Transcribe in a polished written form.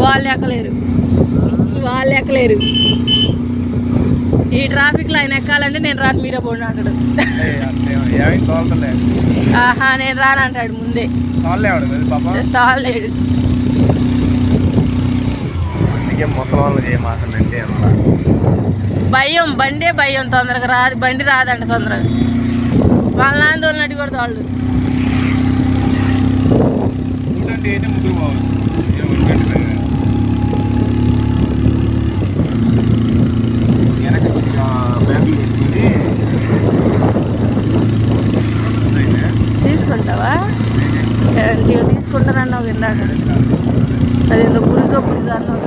వాళ్ళు ఎక్కలేరు ఈ ట్రాఫిక్లో ఆయన ఎక్కాలంటే నేను రాను మీరే పోండి అంటాడు. ఆహా నేను రాను అంటాడు ముందే. తాళలేడు. భయం భయం తొందరగా రాదు, బండి రాదంట తొందరగా. వాళ్ళ నాన్న తోలినట్టు కూడా తోళ్ళు. తీసుకుంటావా? తీసుకుంటానన్నావు ఇందాక. అదేందో పులుసు అన్నావు.